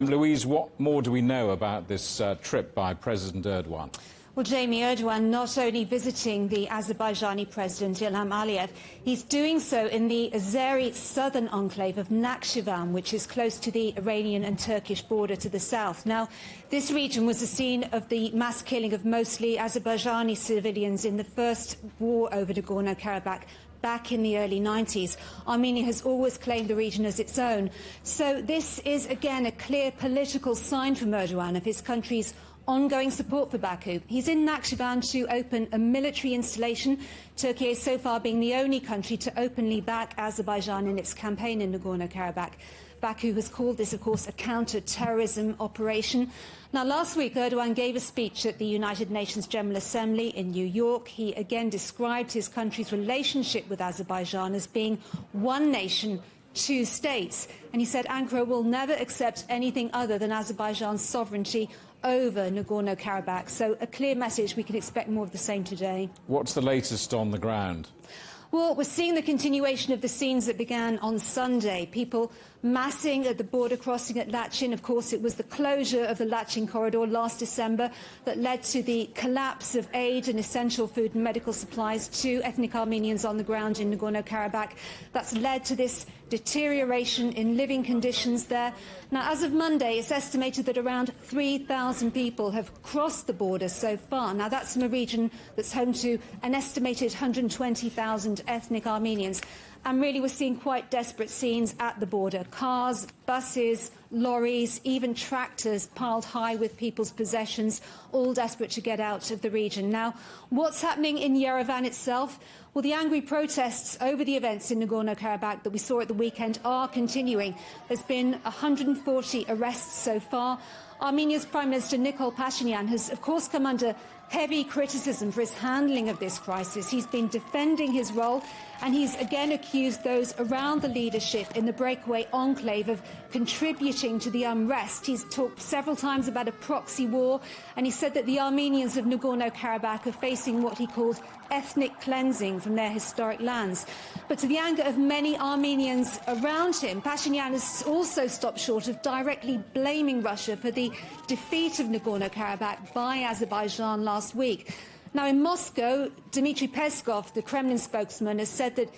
Louise, what more do we know about this trip by President Erdogan? Well, Jamie, Erdogan not only visiting the Azerbaijani president, Ilham Aliyev, he's doing so in the Azeri southern enclave of Nakhchivan, which is close to the Iranian and Turkish border to the south. Now, this region was the scene of the mass killing of mostly Azerbaijani civilians in the first war over Nagorno-Karabakh back in the early 90s. Armenia has always claimed the region as its own. So this is, again, a clear political sign from Erdogan of his country's ongoing support for Baku. He's in Nakhchivan to open a military installation, Turkiye so far being the only country to openly back Azerbaijan in its campaign in Nagorno-Karabakh. Baku has called this, of course, a counter-terrorism operation. Now, last week, Erdogan gave a speech at the United Nations General Assembly in New York. He again described his country's relationship with Azerbaijan as being one nation, two states. And he said Ankara will never accept anything other than Azerbaijan's sovereignty over Nagorno-Karabakh. So a clear message. We can expect more of the same today. What's the latest on the ground? Well, we're seeing the continuation of the scenes that began on Sunday. People massing at the border crossing at Lachin. Of course, it was the closure of the Lachin corridor last December that led to the collapse of aid and essential food and medical supplies to ethnic Armenians on the ground in Nagorno-Karabakh. That's led to this deterioration in living conditions there. Now, as of Monday, it's estimated that around 3,000 people have crossed the border so far. Now, that's from a region that's home to an estimated 120,000 ethnic Armenians. And really, we're seeing quite desperate scenes at the border. Cars, buses, lorries, even tractors piled high with people's possessions, all desperate to get out of the region. Now, what's happening in Yerevan itself? Well, the angry protests over the events in Nagorno-Karabakh that we saw at the weekend are continuing. There's been 140 arrests so far. Armenia's Prime Minister Nikol Pashinyan has, of course, come under heavy criticism for his handling of this crisis. He's been defending his role, and he's again accused those around the leadership in the breakaway enclave of contributing to the unrest. He's talked several times about a proxy war, and he said that the Armenians of Nagorno-Karabakh are facing what he called ethnic cleansing from their historic lands. But to the anger of many Armenians around him, Pashinyan has also stopped short of directly blaming Russia for the defeat of Nagorno-Karabakh by Azerbaijan last week. Now, in Moscow, Dmitry Peskov, the Kremlin spokesman, has said that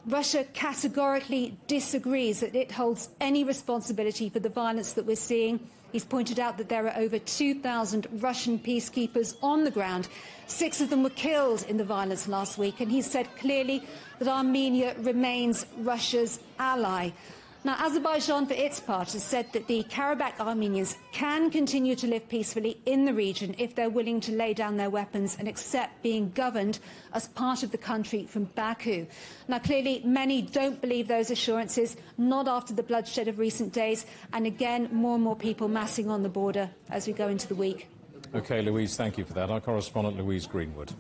Russia categorically disagrees that it holds any responsibility for the violence that we're seeing. He's pointed out that there are over 2,000 Russian peacekeepers on the ground. 6 of them were killed in the violence last week, and he said clearly that Armenia remains Russia's ally. Now, Azerbaijan, for its part, has said that the Karabakh Armenians can continue to live peacefully in the region if they're willing to lay down their weapons and accept being governed as part of the country from Baku. Now, clearly, many don't believe those assurances, not after the bloodshed of recent days, and again, more and more people massing on the border as we go into the week. OK, Louise, thank you for that. Our correspondent, Louise Greenwood.